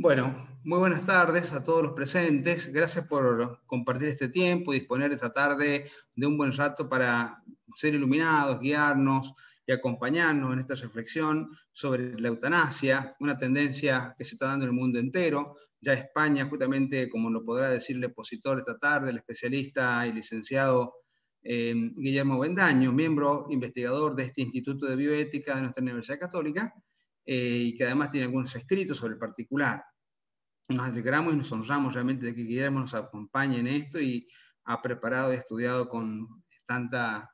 Bueno, muy buenas tardes a todos los presentes. Gracias por compartir este tiempo y disponer esta tarde de un buen rato para ser iluminados, guiarnos y acompañarnos en esta reflexión sobre la eutanasia, una tendencia que se está dando en el mundo entero. Ya España, justamente como lo podrá decir el expositor esta tarde, el especialista y licenciado Guillermo Bendaño, miembro investigador de este Instituto de Bioética de nuestra Universidad Católica, y que además tiene algunos escritos sobre el particular. Nos alegramos y nos honramos realmente de que Guillermo nos acompañe en esto y ha preparado y estudiado con tanta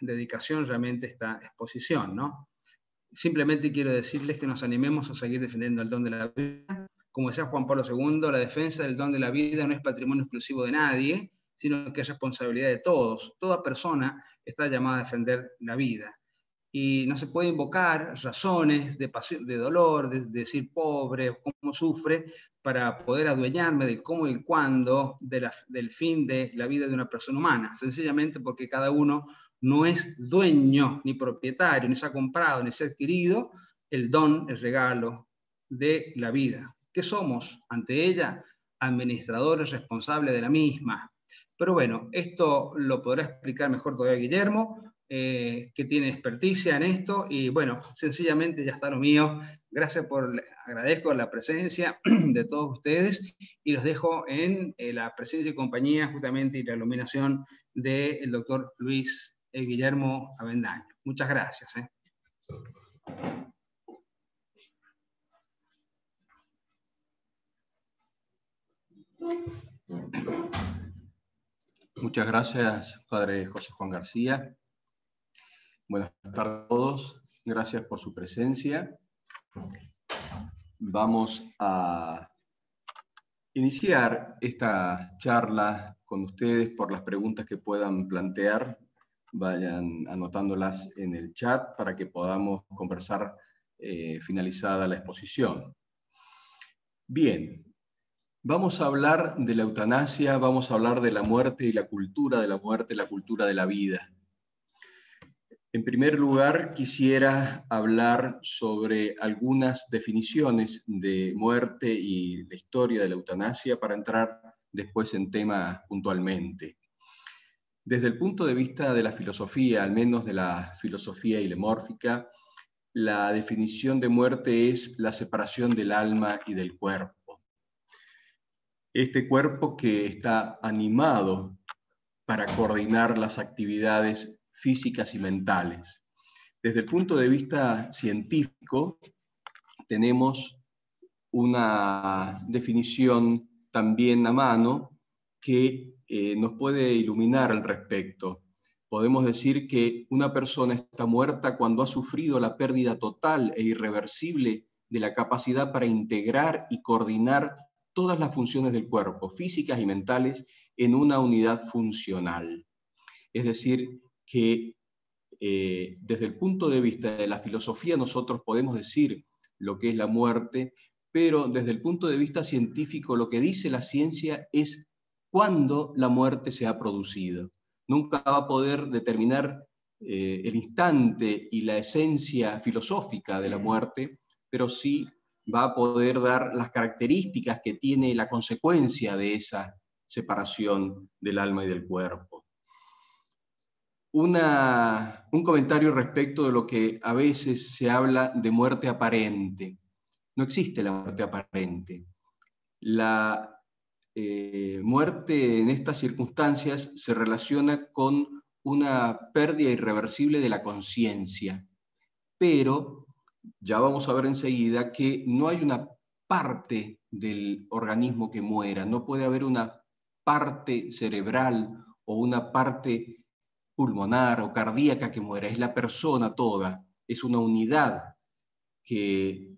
dedicación realmente esta exposición, ¿no? Simplemente quiero decirles que nos animemos a seguir defendiendo el don de la vida. Como decía Juan Pablo II, la defensa del don de la vida no es patrimonio exclusivo de nadie, sino que es responsabilidad de todos. Toda persona está llamada a defender la vida. Y no se puede invocar razones de, pasión, de dolor, de decir pobre, cómo sufre, para poder adueñarme del cómo y el cuándo del fin de la vida de una persona humana, sencillamente porque cada uno no es dueño ni propietario, ni se ha comprado, ni se ha adquirido el don, el regalo de la vida. ¿Qué somos ante ella? Administradores responsables de la misma. Pero bueno, esto lo podrá explicar mejor todavía Guillermo, que tiene experticia en esto, y bueno, sencillamente ya está lo mío. Gracias agradezco la presencia de todos ustedes y los dejo en la presencia y compañía justamente y la iluminación del doctor Luis Guillermo Avendaño. Muchas gracias. Muchas gracias, padre José Juan García. Buenas tardes a todos. Gracias por su presencia. Vamos a iniciar esta charla con ustedes por las preguntas que puedan plantear. Vayan anotándolas en el chat para que podamos conversar finalizada la exposición. Bien. Vamos a hablar de la eutanasia, vamos a hablar de la muerte y la cultura de la muerte, la cultura de la vida. En primer lugar, quisiera hablar sobre algunas definiciones de muerte y la historia de la eutanasia para entrar después en tema puntualmente. Desde el punto de vista de la filosofía, al menos de la filosofía ilemórfica, la definición de muerte es la separación del alma y del cuerpo. Este cuerpo que está animado para coordinar las actividades físicas y mentales. Desde el punto de vista científico, tenemos una definición también a mano que nos puede iluminar al respecto. Podemos decir que una persona está muerta cuando ha sufrido la pérdida total e irreversible de la capacidad para integrar y coordinar todas las funciones del cuerpo, físicas y mentales, en una unidad funcional. Es decir, que desde el punto de vista de la filosofía nosotros podemos decir lo que es la muerte, pero desde el punto de vista científico lo que dice la ciencia es cuándo la muerte se ha producido. Nunca va a poder determinar el instante y la esencia filosófica de la muerte, pero sí va a poder dar las características que tiene la consecuencia de esa separación del alma y del cuerpo. Un comentario respecto de lo que a veces se habla de muerte aparente. No existe la muerte aparente. La muerte en estas circunstancias se relaciona con una pérdida irreversible de la conciencia, pero ya vamos a ver enseguida que no hay una parte del organismo que muera, no puede haber una parte cerebral o una parte pulmonar o cardíaca que muera, es la persona toda, es una unidad que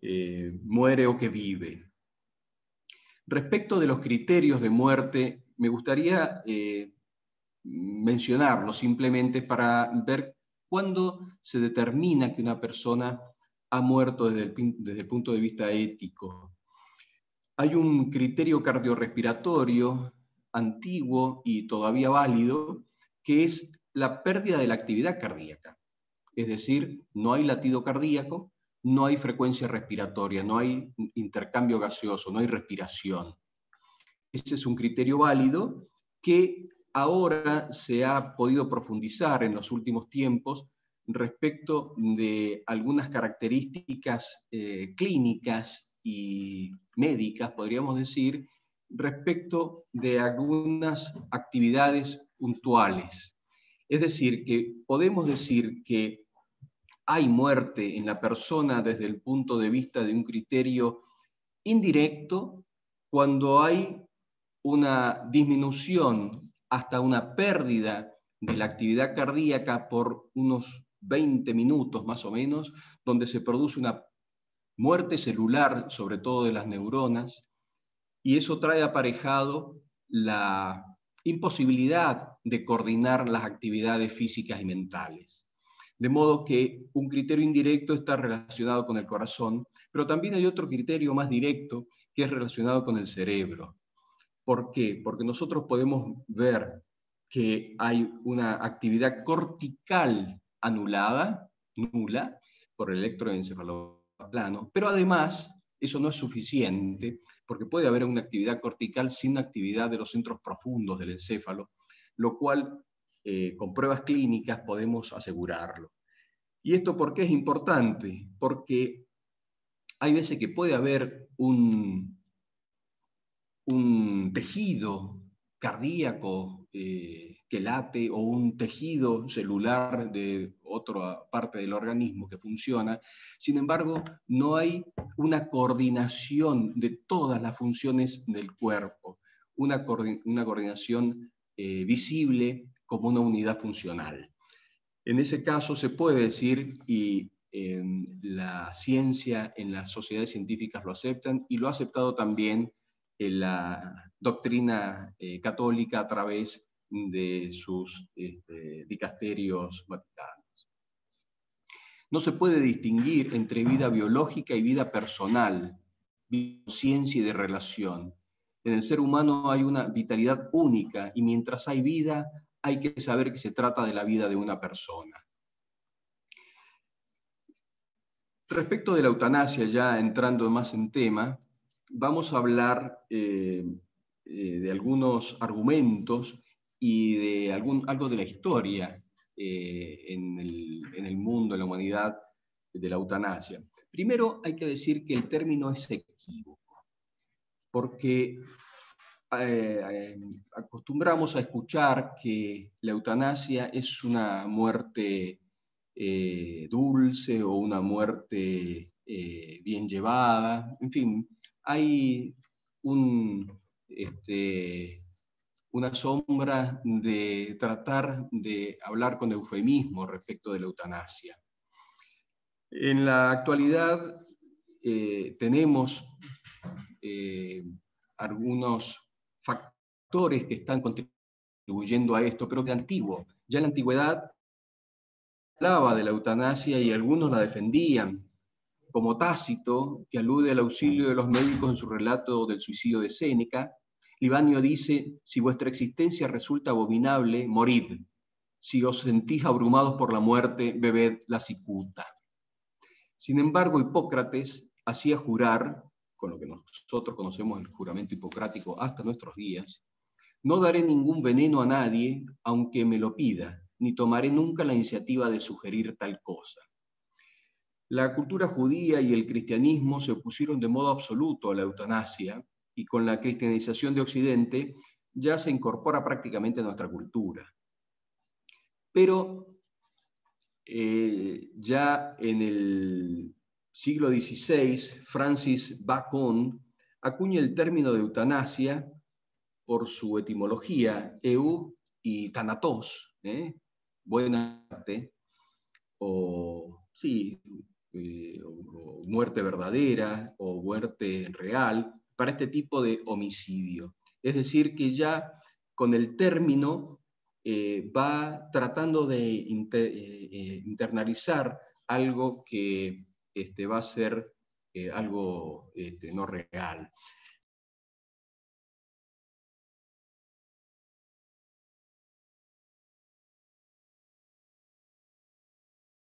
muere o que vive. Respecto de los criterios de muerte, me gustaría mencionarlo simplemente para ver cuándo se determina que una persona ha muerto desde el punto de vista ético. Hay un criterio cardiorrespiratorio antiguo y todavía válido, que es la pérdida de la actividad cardíaca. Es decir, no hay latido cardíaco, no hay frecuencia respiratoria, no hay intercambio gaseoso, no hay respiración. Ese es un criterio válido que ahora se ha podido profundizar en los últimos tiempos respecto de algunas características clínicas y médicas, podríamos decir, respecto de algunas actividades puntuales. Es decir, que podemos decir que hay muerte en la persona desde el punto de vista de un criterio indirecto cuando hay una disminución hasta una pérdida de la actividad cardíaca por unos 20 minutos más o menos, donde se produce una muerte celular, sobre todo de las neuronas, y eso trae aparejado la imposibilidad de coordinar las actividades físicas y mentales. De modo que un criterio indirecto está relacionado con el corazón, pero también hay otro criterio más directo que es relacionado con el cerebro. ¿Por qué? Porque nosotros podemos ver que hay una actividad cortical anulada, nula, por el electroencefaloplano, pero además eso no es suficiente, porque puede haber una actividad cortical sin actividad de los centros profundos del encéfalo, lo cual con pruebas clínicas podemos asegurarlo. ¿Y esto por qué es importante? Porque hay veces que puede haber un tejido cardíaco que late o un tejido celular de otra parte del organismo que funciona. Sin embargo, no hay una coordinación de todas las funciones del cuerpo, una coordinación visible como una unidad funcional. En ese caso se puede decir, y la ciencia en las sociedades científicas lo aceptan, y lo ha aceptado también en la doctrina católica a través de sus dicasterios vaticanos. No se puede distinguir entre vida biológica y vida personal, de conciencia y de relación. En el ser humano hay una vitalidad única y mientras hay vida, hay que saber que se trata de la vida de una persona. Respecto de la eutanasia, ya entrando más en tema, vamos a hablar de algunos argumentos y de algo de la historia en el mundo, en la humanidad, de la eutanasia. Primero hay que decir que el término es equívoco, porque acostumbramos a escuchar que la eutanasia es una muerte dulce o una muerte bien llevada. En fin, hay una sombra de tratar de hablar con eufemismo respecto de la eutanasia. En la actualidad tenemos algunos factores que están contribuyendo a esto, pero de antiguo. Ya en la antigüedad hablaba de la eutanasia y algunos la defendían, como Tácito, que alude al auxilio de los médicos en su relato del suicidio de Séneca. Libanio dice: si vuestra existencia resulta abominable, morid. Si os sentís abrumados por la muerte, bebed la cicuta. Sin embargo, Hipócrates hacía jurar, con lo que nosotros conocemos el juramento hipocrático hasta nuestros días: no daré ningún veneno a nadie, aunque me lo pida, ni tomaré nunca la iniciativa de sugerir tal cosa. La cultura judía y el cristianismo se opusieron de modo absoluto a la eutanasia, y con la cristianización de Occidente ya se incorpora prácticamente a nuestra cultura. Pero ya en el siglo XVI, Francis Bacon acuña el término de eutanasia por su etimología, eu y thanatos, buena muerte, o sí, o muerte verdadera, o muerte real, para este tipo de homicidio. Es decir, que ya con el término va tratando de internalizar algo que va a ser algo no real.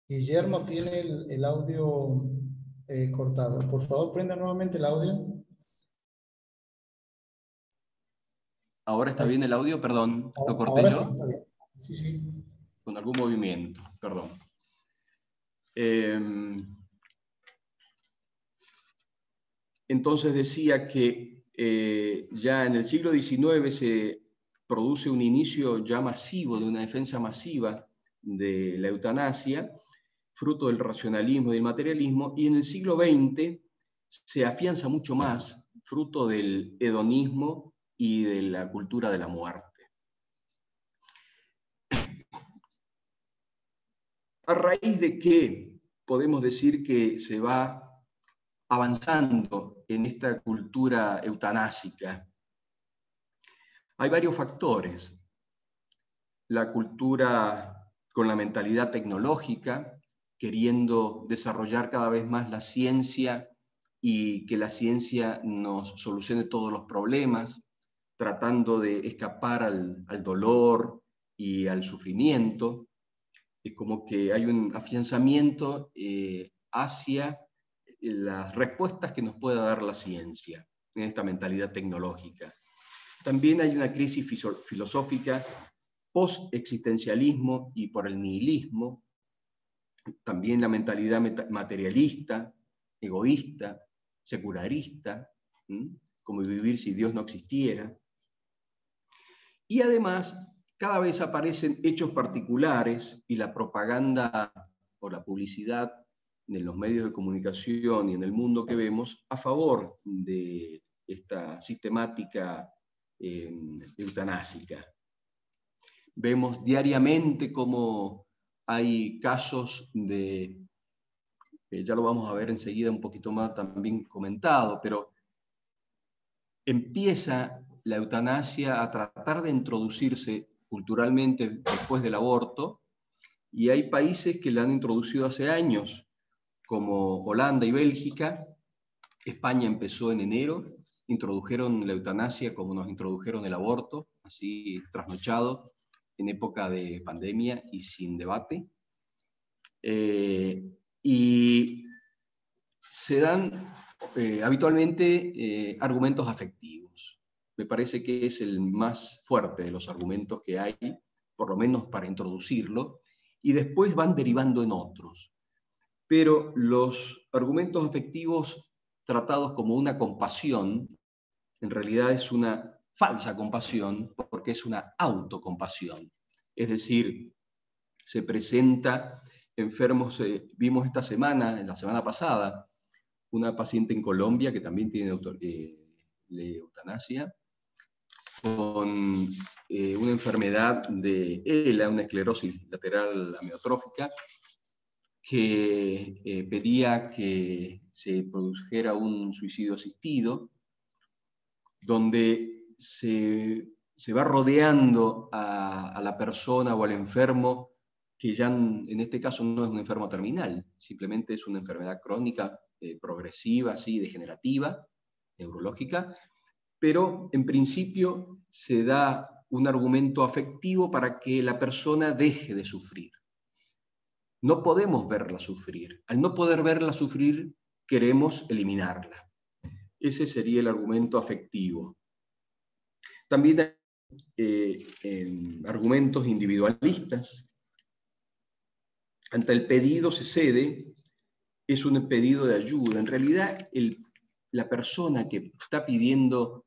Guillermo tiene el audio cortado. Por favor, prenda nuevamente el audio. ¿Ahora está Ahí. bien el audio? Perdón, ¿lo corté Ahora yo? sí está bien. Sí, sí. Con algún movimiento, perdón. Entonces decía que ya en el siglo XIX se produce un inicio ya masivo de una defensa masiva de la eutanasia, fruto del racionalismo y del materialismo, y en el siglo XX se afianza mucho más, fruto del hedonismo y de la cultura de la muerte. ¿A raíz de qué podemos decir que se va avanzando en esta cultura eutanásica? Hay varios factores. La cultura con la mentalidad tecnológica, queriendo desarrollar cada vez más la ciencia y que la ciencia nos solucione todos los problemas, tratando de escapar al dolor y al sufrimiento. Es como que hay un afianzamiento hacia las respuestas que nos pueda dar la ciencia en esta mentalidad tecnológica. También hay una crisis filosófica post-existencialismo y por el nihilismo, también la mentalidad materialista, egoísta, secularista, como vivir si Dios no existiera. Y además, cada vez aparecen hechos particulares y la propaganda o la publicidad en los medios de comunicación y en el mundo que vemos a favor de esta sistemática eutanásica. Vemos diariamente cómo hay casos de, ya lo vamos a ver enseguida un poquito más también comentado, pero empieza la eutanasia a tratar de introducirse culturalmente después del aborto, y hay países que la han introducido hace años, como Holanda y Bélgica. España empezó en enero, introdujeron la eutanasia como nos introdujeron el aborto, así trasnochado, en época de pandemia y sin debate. Y se dan habitualmente argumentos afectivos. Me parece que es el más fuerte de los argumentos que hay, por lo menos para introducirlo, y después van derivando en otros. Pero los argumentos afectivos tratados como una compasión, en realidad es una falsa compasión, porque es una autocompasión. Es decir, se presenta enfermos, vimos esta semana, la semana pasada, una paciente en Colombia que también tiene eutanasia, con una enfermedad de ELA, una esclerosis lateral amiotrófica, que pedía que se produjera un suicidio asistido, donde se va rodeando a la persona o al enfermo, que ya en este caso no es un enfermo terminal, simplemente es una enfermedad crónica, progresiva, así, degenerativa, neurológica, pero en principio se da un argumento afectivo para que la persona deje de sufrir. No podemos verla sufrir. Al no poder verla sufrir, queremos eliminarla. Ese sería el argumento afectivo. También hay argumentos individualistas. Ante el pedido se cede, es un pedido de ayuda. En realidad, la persona que está pidiendo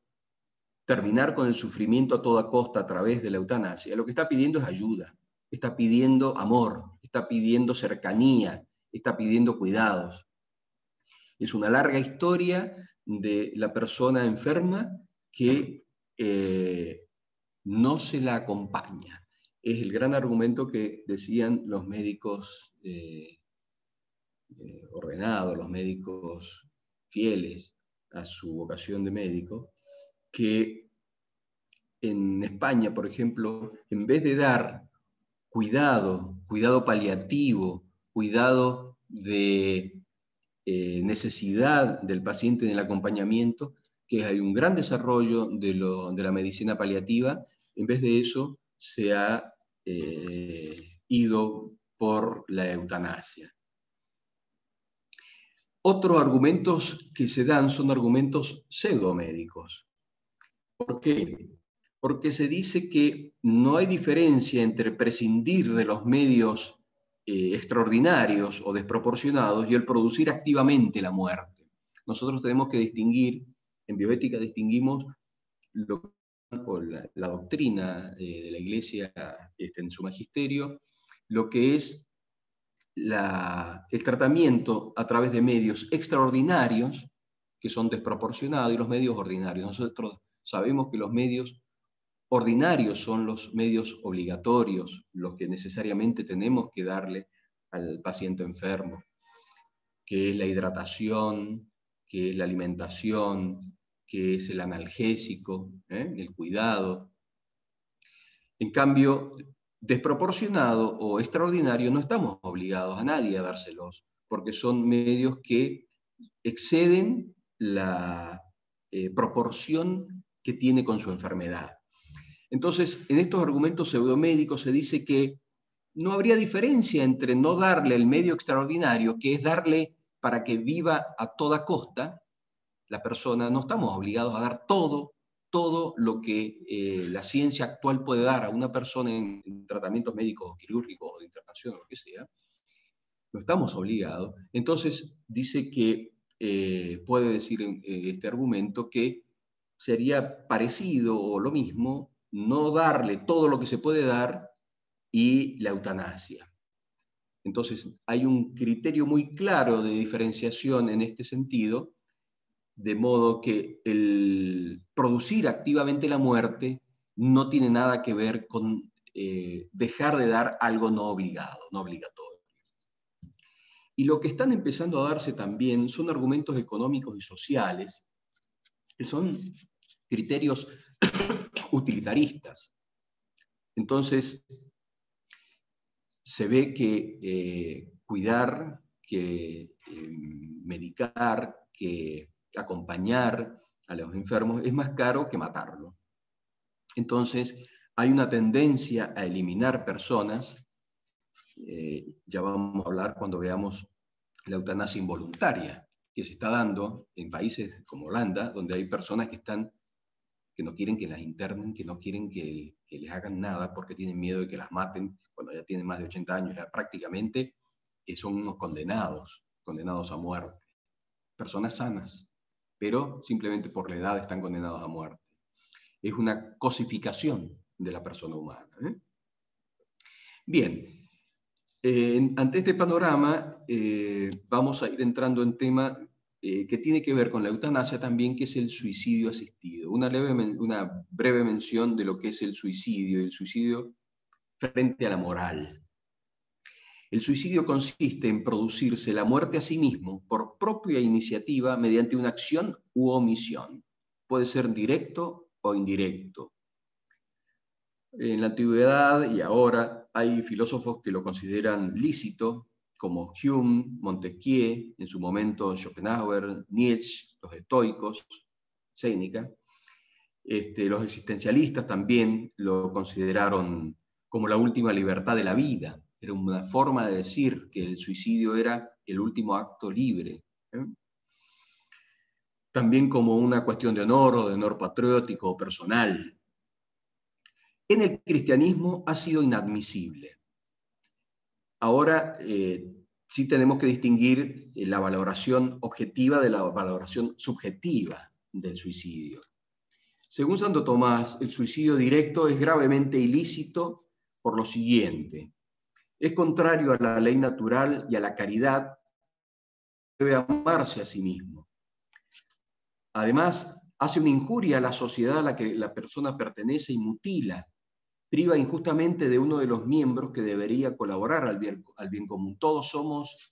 terminar con el sufrimiento a toda costa a través de la eutanasia, lo que está pidiendo es ayuda, está pidiendo amor, está pidiendo cercanía, está pidiendo cuidados. Es una larga historia de la persona enferma que no se la acompaña. Es el gran argumento que decían los médicos ordenados, los médicos fieles a su vocación de médico, que en España, por ejemplo, en vez de dar cuidado paliativo, cuidado de necesidad del paciente en el acompañamiento, que hay un gran desarrollo de la medicina paliativa, en vez de eso se ha ido por la eutanasia. Otros argumentos que se dan son argumentos pseudomédicos. ¿Por qué? Porque se dice que no hay diferencia entre prescindir de los medios extraordinarios o desproporcionados y el producir activamente la muerte. Nosotros tenemos que distinguir, en bioética distinguimos la doctrina de la Iglesia en su magisterio, lo que es el tratamiento a través de medios extraordinarios, que son desproporcionados, y los medios ordinarios. Nosotros sabemos que los medios ordinarios son los medios obligatorios, los que necesariamente tenemos que darle al paciente enfermo, que es la hidratación, que es la alimentación, que es el analgésico, el cuidado. En cambio, desproporcionado o extraordinario no estamos obligados a nadie a dárselos, porque son medios que exceden la proporción que tiene con su enfermedad. Entonces, en estos argumentos pseudomédicos se dice que no habría diferencia entre no darle el medio extraordinario, que es darle para que viva a toda costa. La persona, no estamos obligados a dar todo lo que la ciencia actual puede dar a una persona en tratamientos médicos o quirúrgicos o de internación o lo que sea. No estamos obligados. Entonces, dice que puede decir este argumento que sería parecido o lo mismo no darle todo lo que se puede dar y la eutanasia. Entonces, hay un criterio muy claro de diferenciación en este sentido, de modo que el producir activamente la muerte no tiene nada que ver con dejar de dar algo no obligado, no obligatorio. Y lo que están empezando a darse también son argumentos económicos y sociales, que son criterios utilitaristas. Entonces, se ve que cuidar, que medicar, que acompañar a los enfermos es más caro que matarlo. Entonces, hay una tendencia a eliminar personas, ya vamos a hablar cuando veamos la eutanasia involuntaria, que se está dando en países como Holanda, donde hay personas que no quieren que las internen, que no quieren que les hagan nada porque tienen miedo de que las maten cuando ya tienen más de 80 años, ya prácticamente son unos condenados a muerte. Personas sanas, pero simplemente por la edad están condenados a muerte. Es una cosificación de la persona humana. Bien, ante este panorama vamos a ir entrando en tema que tiene que ver con la eutanasia también, que es el suicidio asistido. Una breve mención de lo que es el suicidio frente a la moral. El suicidio consiste en producirse la muerte a sí mismo por propia iniciativa mediante una acción u omisión. Puede ser directo o indirecto. En la antigüedad y ahora hay filósofos que lo consideran lícito, como Hume, Montesquieu, en su momento Schopenhauer, Nietzsche, los estoicos, Séneca. Los existencialistas también lo consideraron como la última libertad de la vida. Era una forma de decir que el suicidio era el último acto libre. También como una cuestión de honor o de honor patriótico o personal. En el cristianismo ha sido inadmisible. Ahora sí tenemos que distinguir la valoración objetiva de la valoración subjetiva del suicidio. Según Santo Tomás, el suicidio directo es gravemente ilícito por lo siguiente. Es contrario a la ley natural y a la caridad, debe amarse a sí mismo. Además, hace una injuria a la sociedad a la que la persona pertenece y mutila, priva injustamente de uno de los miembros que debería colaborar al bien común. Todos somos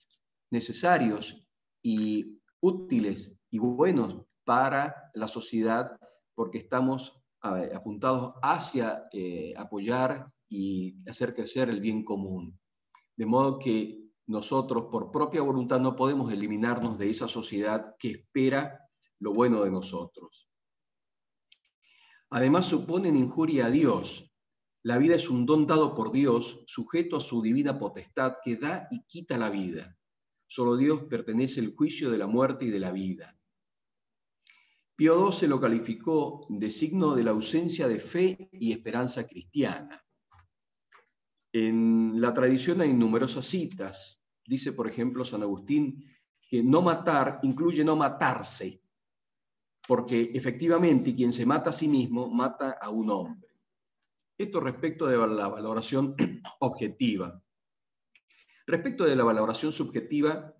necesarios y útiles y buenos para la sociedad porque estamos apuntados hacia apoyar y hacer crecer el bien común. De modo que nosotros, por propia voluntad, no podemos eliminarnos de esa sociedad que espera lo bueno de nosotros. Además, suponen injuria a Dios. La vida es un don dado por Dios, sujeto a su divina potestad, que da y quita la vida. Solo a Dios pertenece el juicio de la muerte y de la vida. Pío XII lo calificó de signo de la ausencia de fe y esperanza cristiana. En la tradición hay numerosas citas. Dice, por ejemplo, San Agustín, que no matar incluye no matarse, porque efectivamente quien se mata a sí mismo mata a un hombre. Esto respecto de la valoración objetiva. Respecto de la valoración subjetiva,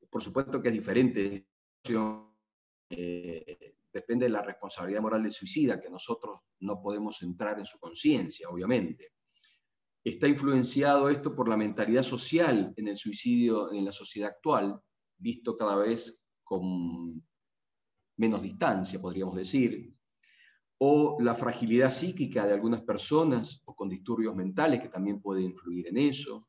por supuesto que es diferente. Depende de la responsabilidad moral del suicida, que nosotros no podemos entrar en su conciencia, obviamente. Está influenciado esto por la mentalidad social en el suicidio en la sociedad actual, visto cada vez con menos distancia, podríamos decir, o la fragilidad psíquica de algunas personas, o con disturbios mentales, que también puede influir en eso.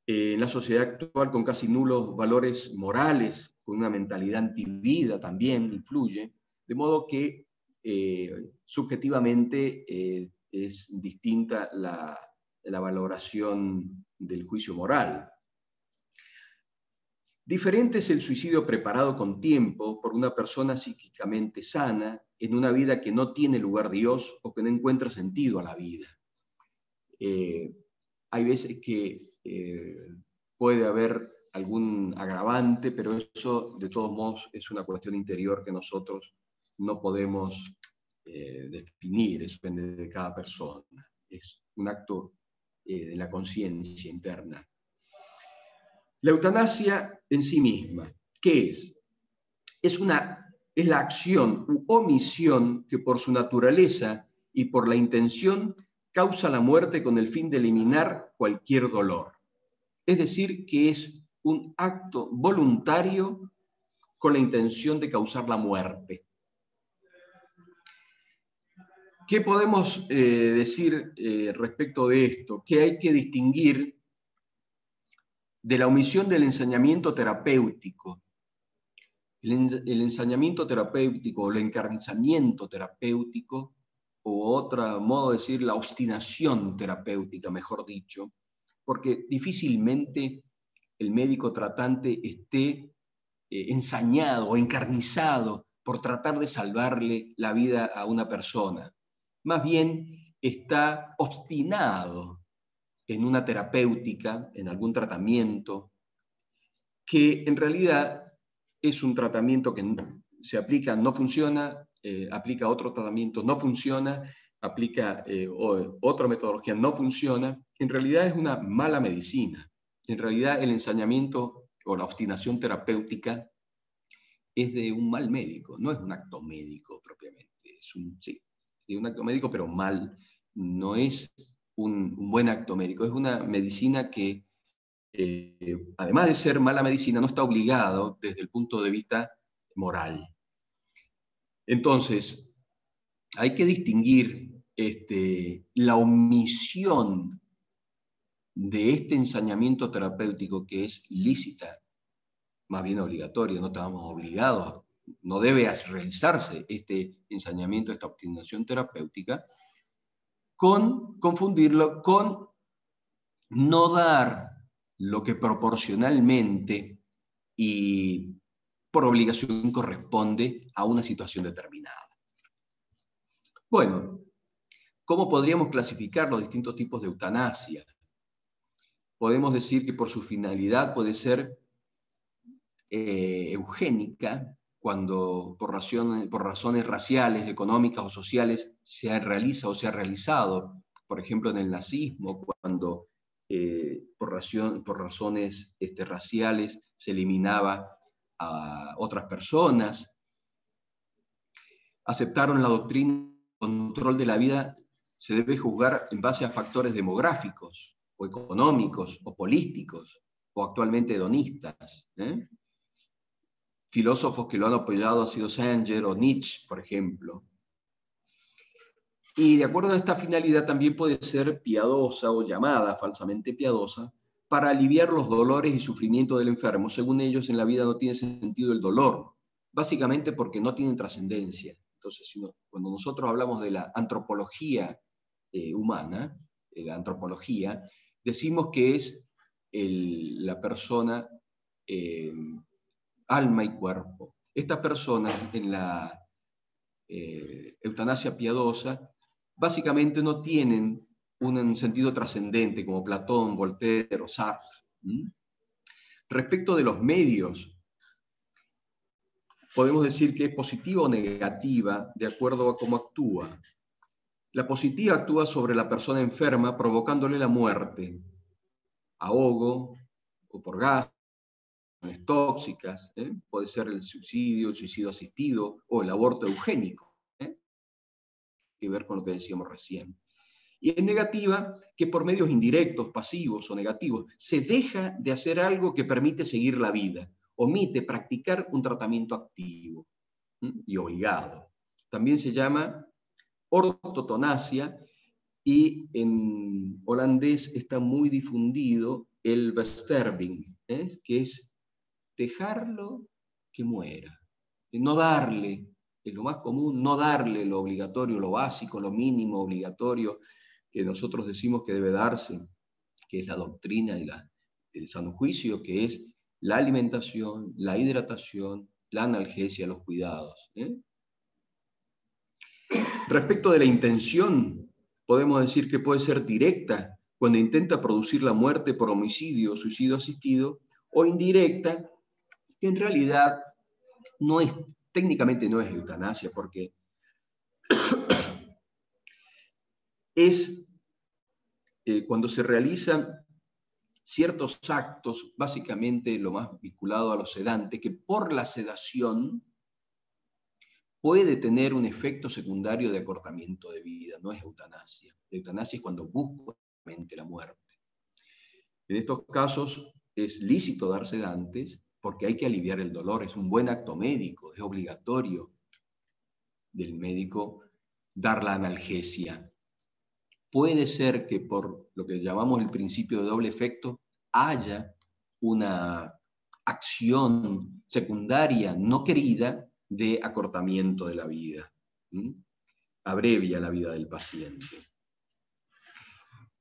En la sociedad actual, con casi nulos valores morales, con una mentalidad antivida también influye, de modo que subjetivamente es distinta la valoración del juicio moral. Diferente es el suicidio preparado con tiempo por una persona psíquicamente sana en una vida que no tiene lugar Dios o que no encuentra sentido a la vida. Hay veces que puede haber algún agravante, pero eso de todos modos es una cuestión interior que nosotros no podemos definir, eso depende de cada persona. Es un acto de la conciencia interna. La eutanasia en sí misma, ¿qué es? Es la acción u omisión que por su naturaleza y por la intención causa la muerte con el fin de eliminar cualquier dolor. Es decir, que es un acto voluntario con la intención de causar la muerte. ¿Qué podemos decir respecto de esto? Que hay que distinguir de la omisión del ensañamiento terapéutico. El ensañamiento terapéutico o el encarnizamiento terapéutico, o otro modo de decir, la obstinación terapéutica, mejor dicho, porque difícilmente el médico tratante esté ensañado o encarnizado por tratar de salvarle la vida a una persona. Más bien está obstinado en una terapéutica, en algún tratamiento, que en realidad es un tratamiento que se aplica, no funciona, aplica otro tratamiento, no funciona, aplica otra metodología, no funciona. En realidad es una mala medicina. En realidad el ensañamiento o la obstinación terapéutica es de un mal médico, no es un acto médico propiamente. Es un acto médico, pero mal. No es un buen acto médico. Es una medicina que, además de ser mala medicina, no está obligado desde el punto de vista moral. Entonces, hay que distinguir la omisión de este ensañamiento terapéutico, que es lícita, más bien obligatoria, no estamos obligados, no debe realizarse este ensañamiento, esta obstinación terapéutica, con confundirlo con no dar lo que proporcionalmente y por obligación corresponde a una situación determinada. Bueno, ¿cómo podríamos clasificar los distintos tipos de eutanasia? Podemos decir que por su finalidad puede ser eugénica, cuando por razones raciales, económicas o sociales se realiza o se ha realizado, por ejemplo en el nazismo, cuando por razones raciales se eliminaba a otras personas. Aceptaron la doctrina del control de la vida se debe juzgar en base a factores demográficos, o económicos, o políticos, o actualmente hedonistas. Filósofos que lo han apoyado han sido Sanger o Nietzsche, por ejemplo. Y de acuerdo a esta finalidad también puede ser piadosa o llamada falsamente piadosa para aliviar los dolores y sufrimientos del enfermo. Según ellos, en la vida no tiene sentido el dolor, básicamente porque no tienen trascendencia. Entonces, cuando nosotros hablamos de la antropología humana, la antropología, decimos que es la persona alma y cuerpo. Estas personas en la eutanasia piadosa básicamente no tienen un sentido trascendente como Platón, Voltaire o Sartre. Respecto de los medios, podemos decir que es positiva o negativa de acuerdo a cómo actúa. La positiva actúa sobre la persona enferma provocándole la muerte, ahogo o por gas, tóxicas, puede ser el suicidio asistido o el aborto eugénico, que ver con lo que decíamos recién. Y es negativa que por medios indirectos, pasivos o negativos, se deja de hacer algo que permite seguir la vida, omite practicar un tratamiento activo y obligado. También se llama ortotonasia y en holandés está muy difundido el versterving, que es dejarlo que muera, no darle, es lo más común, no darle lo obligatorio, lo básico, lo mínimo obligatorio que nosotros decimos que debe darse, que es la doctrina y el sano juicio, que es la alimentación, la hidratación, la analgesia, los cuidados. Respecto de la intención, podemos decir que puede ser directa cuando intenta producir la muerte por homicidio o suicidio asistido, o indirecta, que en realidad no es, técnicamente no es eutanasia, porque es cuando se realizan ciertos actos, básicamente lo más vinculado a los sedantes, que por la sedación puede tener un efecto secundario de acortamiento de vida, no es eutanasia. La eutanasia es cuando busca la muerte. En estos casos es lícito dar sedantes porque hay que aliviar el dolor, es un buen acto médico, es obligatorio del médico dar la analgesia. Puede ser que por lo que llamamos el principio de doble efecto haya una acción secundaria no querida de acortamiento de la vida. Abrevia la vida del paciente.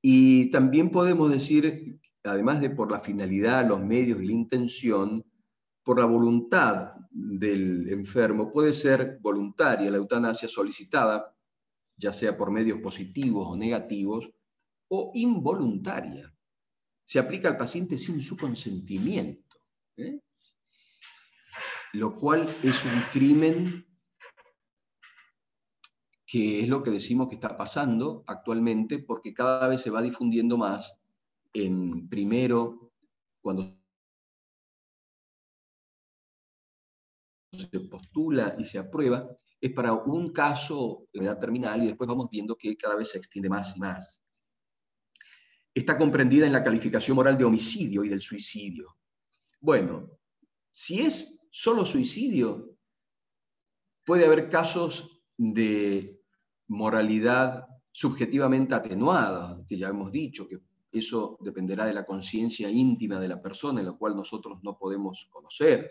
Y también podemos decir, además de por la finalidad, los medios y la intención, por la voluntad del enfermo, puede ser voluntaria la eutanasia solicitada, ya sea por medios positivos o negativos, o involuntaria. Se aplica al paciente sin su consentimiento, lo cual es un crimen que es lo que decimos que está pasando actualmente, porque cada vez se va difundiendo más primero, cuando se postula y se aprueba, es para un caso de edad terminal y después vamos viendo que cada vez se extiende más y más. Está comprendida en la calificación moral de homicidio y del suicidio. Bueno, si es solo suicidio, puede haber casos de moralidad subjetivamente atenuada, que ya hemos dicho, que eso dependerá de la conciencia íntima de la persona, en la cual nosotros no podemos conocer,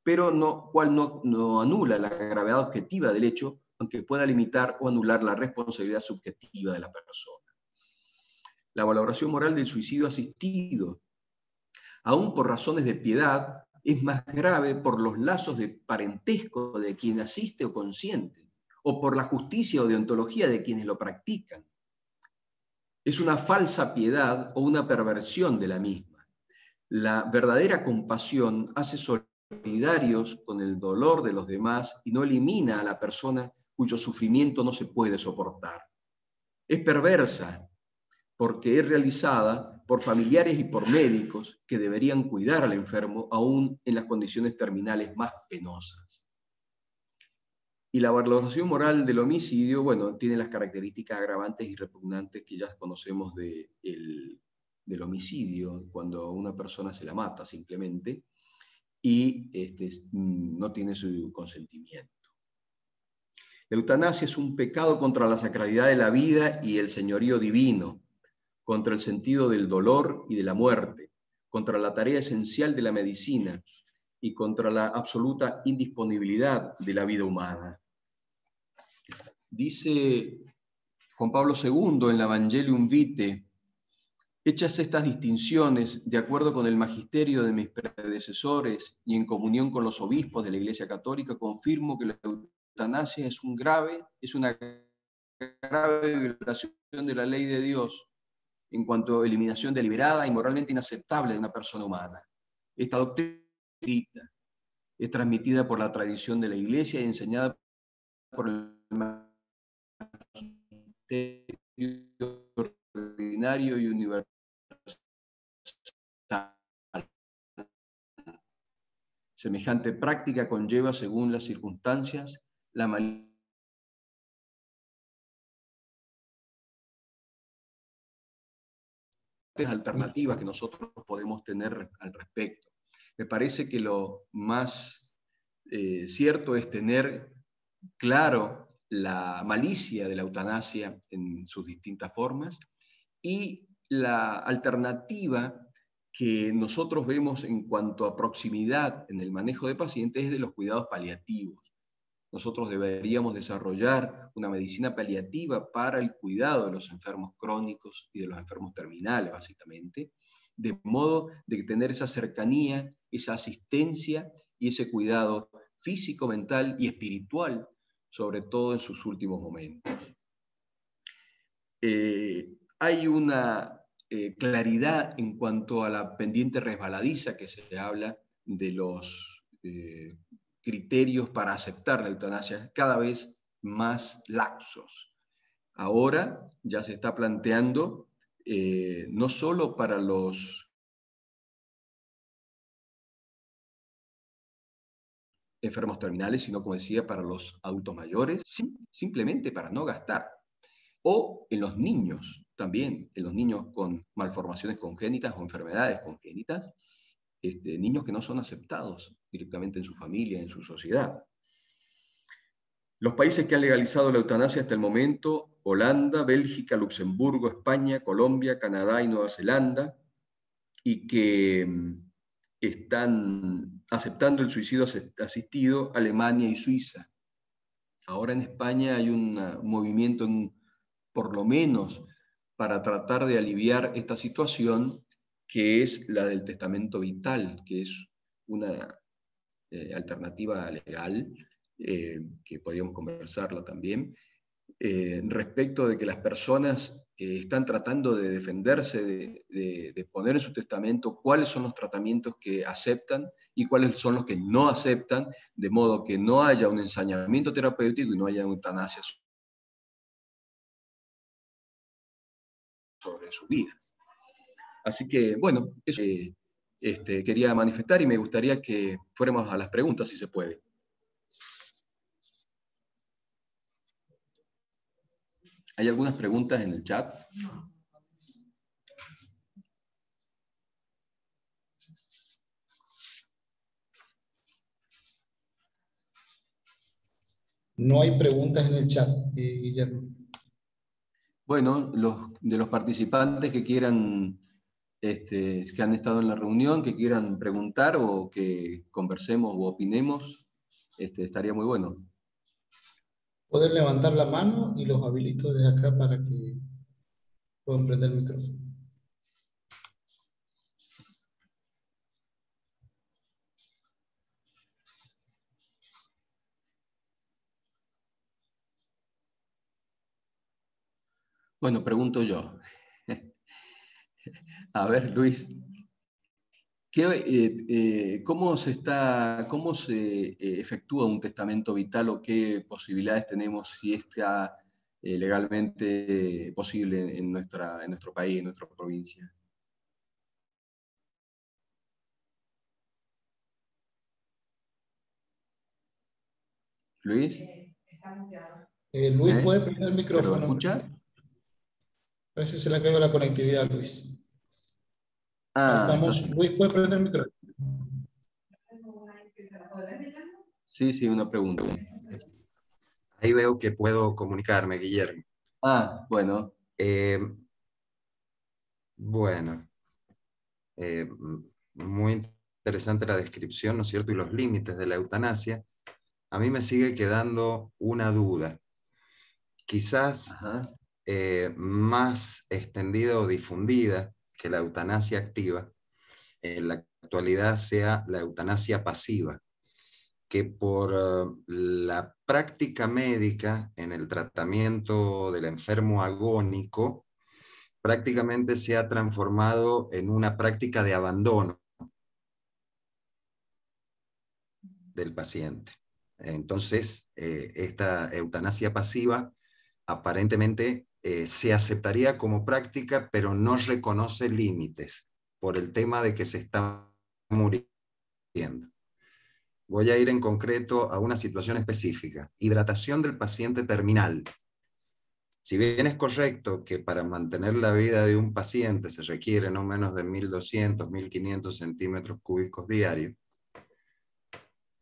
pero cual no anula la gravedad objetiva del hecho, aunque pueda limitar o anular la responsabilidad subjetiva de la persona. La valoración moral del suicidio asistido, aún por razones de piedad, es más grave por los lazos de parentesco de quien asiste o consiente, o por la justicia o deontología de quienes lo practican. Es una falsa piedad o una perversión de la misma. La verdadera compasión hace solidarios con el dolor de los demás y no elimina a la persona cuyo sufrimiento no se puede soportar. Es perversa porque es realizada por familiares y por médicos que deberían cuidar al enfermo aún en las condiciones terminales más penosas. Y la valoración moral del homicidio, bueno, tiene las características agravantes y repugnantes que ya conocemos del homicidio, cuando una persona se la mata simplemente y no tiene su consentimiento. La eutanasia es un pecado contra la sacralidad de la vida y el señorío divino, contra el sentido del dolor y de la muerte, contra la tarea esencial de la medicina y contra la absoluta indisponibilidad de la vida humana. Dice Juan Pablo II en la Evangelium Vitae Hechas estas distinciones, de acuerdo con el magisterio de mis predecesores y en comunión con los obispos de la Iglesia Católica, confirmo que la eutanasia es una grave violación de la ley de Dios en cuanto a eliminación deliberada y moralmente inaceptable de una persona humana. Esta doctrina es transmitida por la tradición de la Iglesia y enseñada por el magisterio ordinario y universal. Semejante práctica conlleva, según las circunstancias, la alternativas que nosotros podemos tener al respecto. Me parece que lo más cierto es tener claro la malicia de la eutanasia en sus distintas formas y la alternativa que nosotros vemos en cuanto a proximidad en el manejo de pacientes es de los cuidados paliativos. Nosotros deberíamos desarrollar una medicina paliativa para el cuidado de los enfermos crónicos y de los enfermos terminales, básicamente, de modo de tener esa cercanía, esa asistencia y ese cuidado físico, mental y espiritual, sobre todo en sus últimos momentos. Hay una claridad en cuanto a la pendiente resbaladiza que se habla de los criterios para aceptar la eutanasia, cada vez más laxos. Ahora ya se está planteando no solo para los enfermos terminales, sino, como decía, para los adultos mayores, simplemente para no gastar. O en los niños también, en los niños con malformaciones congénitas o enfermedades congénitas, niños que no son aceptados directamente en su familia, en su sociedad. Los países que han legalizado la eutanasia hasta el momento: Holanda, Bélgica, Luxemburgo, España, Colombia, Canadá y Nueva Zelanda, y que están aceptando el suicidio asistido: Alemania y Suiza. Ahora en España hay un movimiento, por lo menos, para tratar de aliviar esta situación, que es la del testamento vital, que es una alternativa legal, que podríamos conversarla también, respecto de que las personas están tratando de defenderse, de poner en su testamento cuáles son los tratamientos que aceptan y cuáles son los que no aceptan, de modo que no haya un ensañamiento terapéutico y no haya eutanasia sobre sus vidas. Así que, bueno, eso quería manifestar y me gustaría que fuéramos a las preguntas, si se puede. ¿Hay algunas preguntas en el chat? No hay preguntas en el chat, Guillermo. Bueno, de los participantes que quieran, que han estado en la reunión, que quieran preguntar o que conversemos o opinemos, estaría muy bueno. Pueden levantar la mano y los habilito desde acá para que puedan prender el micrófono. Bueno, pregunto yo. A ver, Luis, ¿cómo se efectúa un testamento vital o qué posibilidades tenemos si está legalmente posible en nuestro país, en nuestra provincia? Luis. Luis, ¿puede prender el ¿Pero micrófono? escucha? Parece que se le ha caído la conectividad, Luis. Ahí Ah, estamos. Luis, ¿puede prender el micrófono? Sí, una pregunta. Ahí veo que puedo comunicarme, Guillermo. Ah, bueno. Bueno, muy interesante la descripción, ¿no es cierto? Y los límites de la eutanasia. A mí me sigue quedando una duda. Quizás más extendida o difundida que la eutanasia activa en la actualidad sea la eutanasia pasiva, que por la práctica médica en el tratamiento del enfermo agónico prácticamente se ha transformado en una práctica de abandono del paciente. Entonces, esta eutanasia pasiva aparentemente se aceptaría como práctica, pero no reconoce límites por el tema de que se está muriendo. Voy a ir en concreto a una situación específica. Hidratación del paciente terminal. Si bien es correcto que para mantener la vida de un paciente se requiere no menos de 1.200, 1.500 centímetros cúbicos diarios,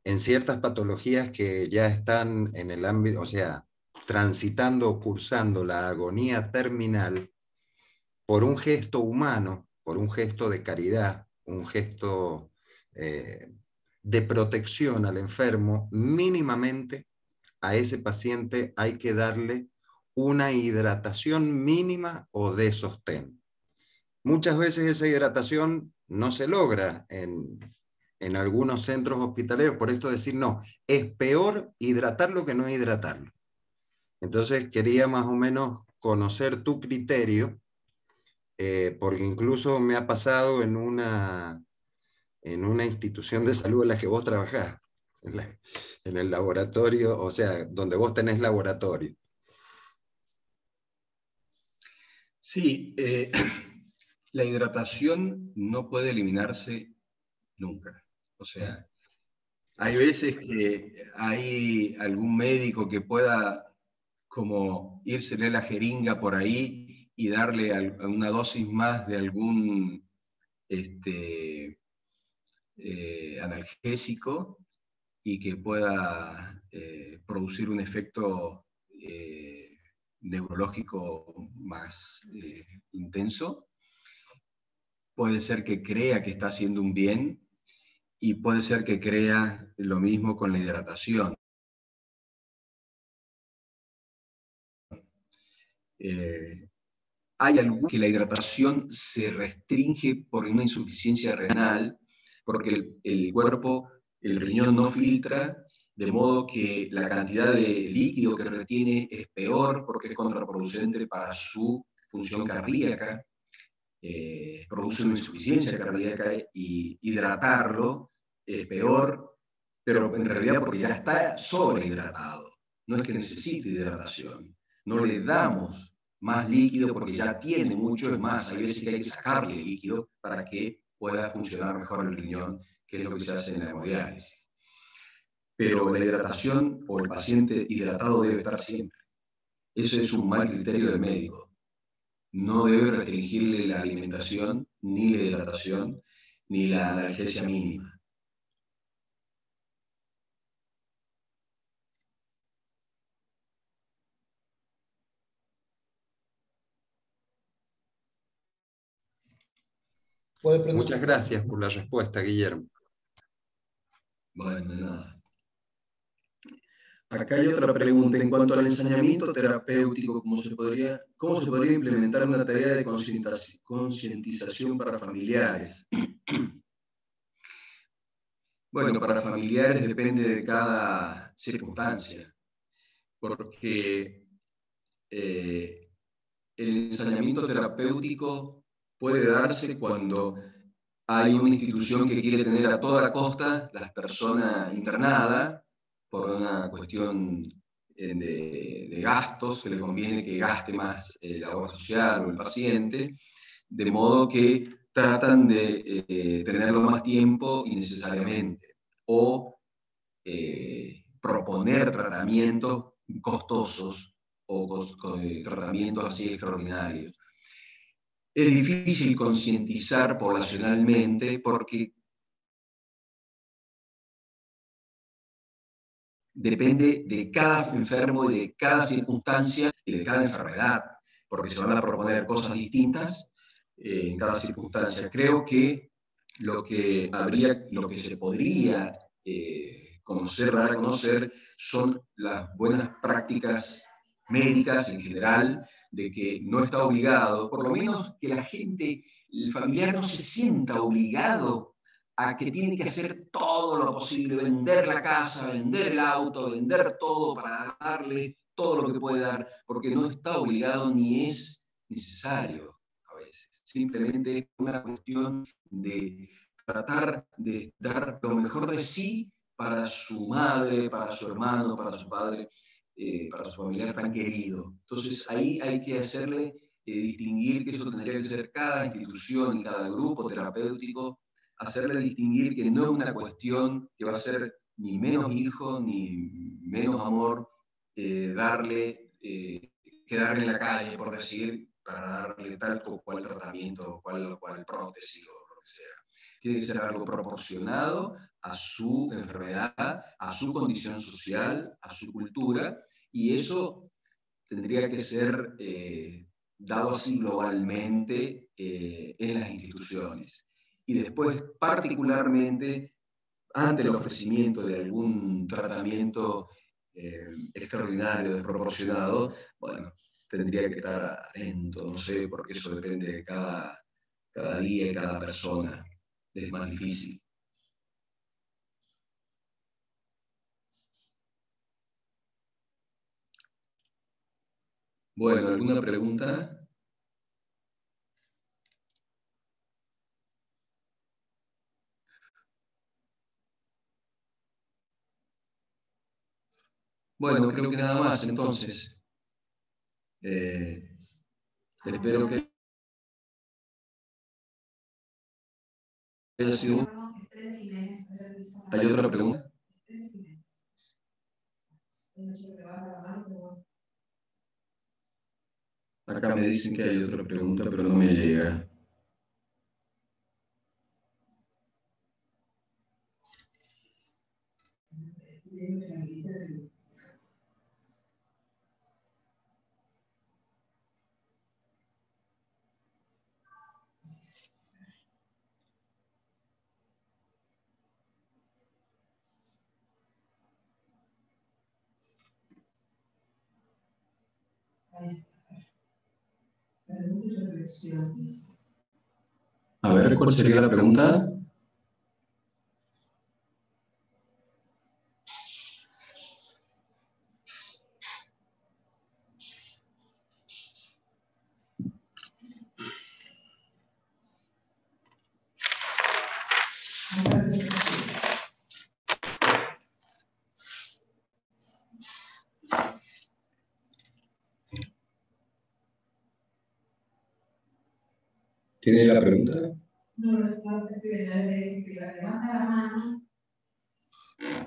en ciertas patologías que ya están en el ámbito, o sea, transitando o cursando la agonía terminal, por un gesto humano, por un gesto de caridad, un gesto de protección al enfermo, mínimamente a ese paciente hay que darle una hidratación mínima o de sostén. Muchas veces esa hidratación no se logra en algunos centros hospitalarios, por esto decir, no, es peor hidratarlo que no hidratarlo. Entonces quería más o menos conocer tu criterio, porque incluso me ha pasado en una institución de salud en la que vos trabajás, en el laboratorio, o sea, donde vos tenés laboratorio. Sí, la hidratación no puede eliminarse nunca. O sea, hay veces que hay algún médico que pueda como írsele la jeringa por ahí y darle una dosis más de algún analgésico y que pueda producir un efecto neurológico más intenso. Puede ser que crea que está haciendo un bien y puede ser que crea lo mismo con la hidratación. Hay algunos que la hidratación se restringe por una insuficiencia renal, porque el cuerpo, el riñón no filtra, de modo que la cantidad de líquido que retiene es peor porque es contraproducente para su función cardíaca, produce una insuficiencia cardíaca y hidratarlo es peor, pero en realidad porque ya está sobrehidratado. No es que necesite hidratación, no le damos más líquido porque ya tiene mucho, es más, hay veces que hay que sacarle líquido para que pueda funcionar mejor el riñón, que es lo que se hace en la hemodiálisis. Pero la hidratación o el paciente hidratado debe estar siempre. Eso es un mal criterio del médico. No debe restringirle la alimentación, ni la hidratación, ni la analgesia mínima. Muchas gracias por la respuesta, Guillermo. Bueno, nada. Acá hay otra pregunta en cuanto al ensañamiento terapéutico, ¿cómo se podría implementar una tarea de concientización para familiares? Bueno, para familiares depende de cada circunstancia, porque el ensañamiento terapéutico puede darse cuando hay una institución que quiere tener a toda costa la persona internada por una cuestión de gastos, que le conviene que gaste más la obra social o el paciente, de modo que tratan de tenerlo más tiempo innecesariamente, o proponer tratamientos costosos o tratamientos así extraordinarios. Es difícil concientizar poblacionalmente porque depende de cada enfermo y de cada circunstancia y de cada enfermedad, porque se van a proponer cosas distintas en cada circunstancia. Creo que lo que se podría dar a conocer son las buenas prácticas médicas en general, de que no está obligado, por lo menos que la gente, el familiar no se sienta obligado a que tiene que hacer todo lo posible, vender la casa, vender el auto, vender todo para darle todo lo que puede dar, porque no está obligado ni es necesario a veces. Simplemente es una cuestión de tratar de dar lo mejor de sí para su madre, para su hermano, para su padre, para su familiar tan querido. Entonces ahí hay que hacerle distinguir que eso tendría que ser cada institución y cada grupo terapéutico, hacerle distinguir que no es una cuestión que va a ser ni menos hijo ni menos amor quedarle en la calle, por decir, para darle tal o cual tratamiento o cual prótesis o lo que sea. Tiene que ser algo proporcionado a su enfermedad, a su condición social, a su cultura, y eso tendría que ser dado así globalmente en las instituciones. Y después, particularmente, ante el ofrecimiento de algún tratamiento extraordinario, desproporcionado, bueno, tendría que estar atento, no sé, porque eso depende de cada día y cada persona. Es más difícil. Bueno, ¿alguna pregunta? Bueno, creo que nada más, entonces. Espero que haya sido... ¿Hay otra pregunta? Acá me dicen que hay otra pregunta, pero no me llega. A ver, ¿cuál sería la pregunta? ¿Tiene la pregunta?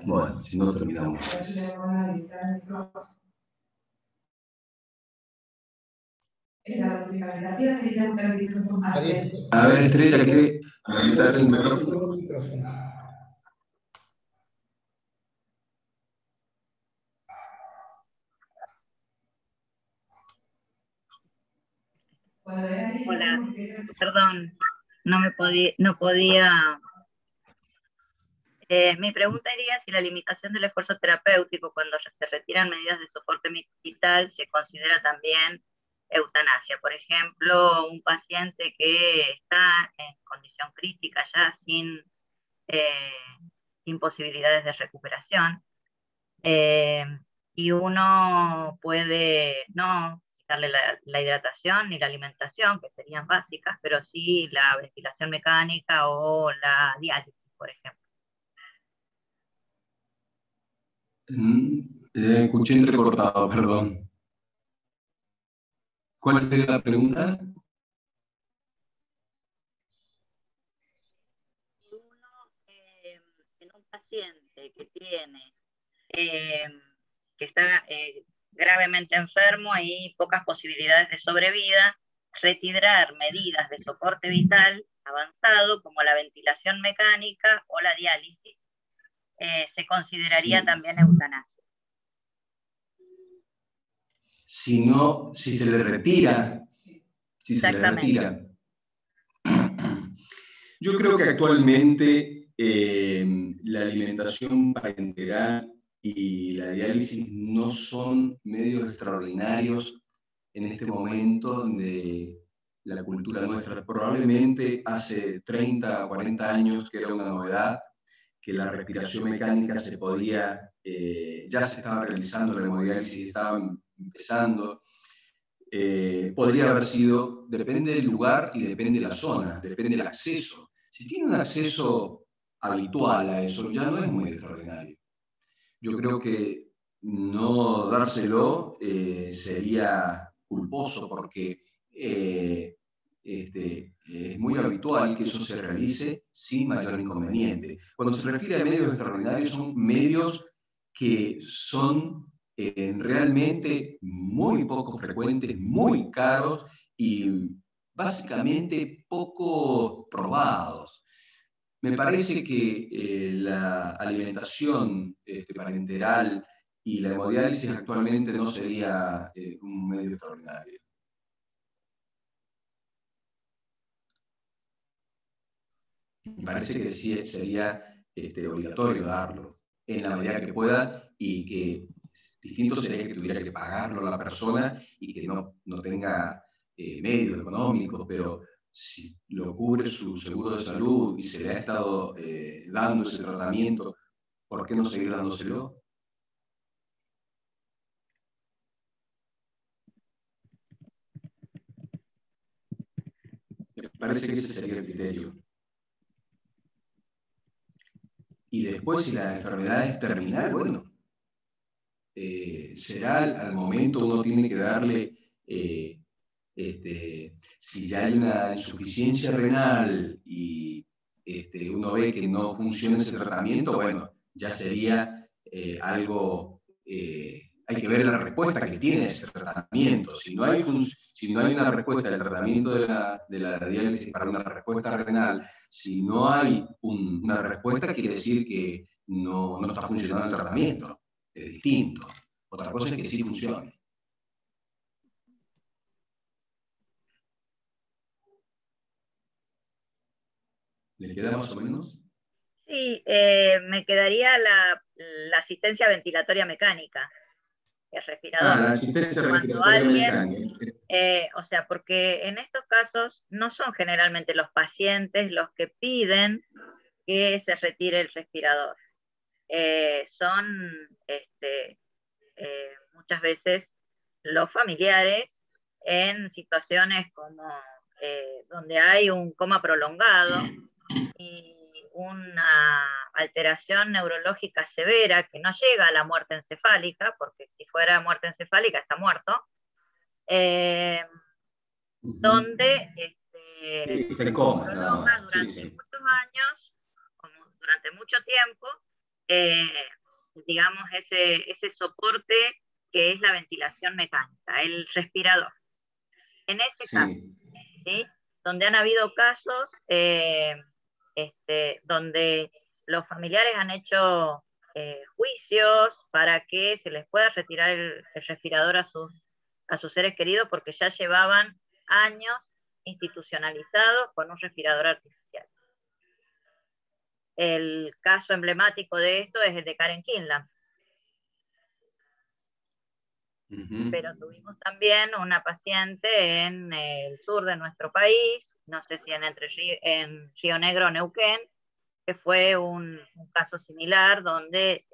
Bueno, si no terminamos. A ver, Estrella, ¿quiere habilitar el micrófono? Hola, perdón, no podía. Mi pregunta sería si la limitación del esfuerzo terapéutico cuando se retiran medidas de soporte vital se considera también eutanasia. Por ejemplo, un paciente que está en condición crítica ya eh, sin posibilidades de recuperación, y uno puede no quitarle la hidratación ni la alimentación, que serían básicas, pero sí la ventilación mecánica o la diálisis, por ejemplo. Escuché entrecortado, perdón. ¿Cuál sería la pregunta? En un paciente que está gravemente enfermo y pocas posibilidades de sobrevida, retirar medidas de soporte vital avanzado como la ventilación mecánica o la diálisis se consideraría también eutanasia. Si se le retira. Si se le retira. Yo creo que actualmente la alimentación parenteral y la diálisis no son medios extraordinarios en este momento de la cultura nuestra. Probablemente hace 30 o 40 años que era una novedad, que la respiración mecánica se podía, ya se estaba realizando, la hemodiálisis estaba empezando. Podría haber sido, depende del lugar y depende de la zona, depende del acceso. Si tiene un acceso habitual a eso, ya no es muy extraordinario. Yo creo que no dárselo sería culposo porque es muy habitual que eso se realice sin mayor inconveniente. Cuando se refiere a medios extraordinarios, son medios que son realmente muy poco frecuentes, muy caros y básicamente poco probados. Me parece que la alimentación parenteral y la hemodiálisis actualmente no sería un medio extraordinario. Me parece que sí sería obligatorio darlo en la medida que pueda y que distinto sería que tuviera que pagarlo a la persona y que no tenga medios económicos, pero si lo cubre su seguro de salud y se le ha estado dando ese tratamiento, ¿por qué no seguir dándoselo? Me parece que ese sería el criterio. Y después, si la enfermedad es terminal, bueno, será al momento uno tiene que darle, si ya hay una insuficiencia renal y uno ve que no funciona ese tratamiento, bueno, ya sería algo, hay que ver la respuesta que tiene ese tratamiento. Si no hay una respuesta del tratamiento de la diálisis para una respuesta renal, si no hay una respuesta, quiere decir que no está funcionando el tratamiento. Es distinto. Otra cosa es que sí funcione. ¿Le queda más o menos? Sí, me quedaría la asistencia ventilatoria mecánica, el respirador. La asistencia Cuando respiratoria alguien, mecánica. o sea, porque en estos casos no son generalmente los pacientes los que piden que se retire el respirador. Son muchas veces los familiares en situaciones como donde hay un coma prolongado y una alteración neurológica severa que no llega a la muerte encefálica, porque si fuera muerte encefálica está muerto, donde Está coma, prolonga durante muchos años, como durante mucho tiempo, eh, digamos, ese soporte que es la ventilación mecánica, el respirador. En ese caso, ¿sí? Donde han habido casos donde los familiares han hecho juicios para que se les pueda retirar el respirador a sus seres queridos porque ya llevaban años institucionalizados con un respirador artificial. El caso emblemático de esto es el de Karen Kinland. Pero tuvimos también una paciente en el sur de nuestro país, no sé si en Río Negro o Neuquén, que fue un caso similar donde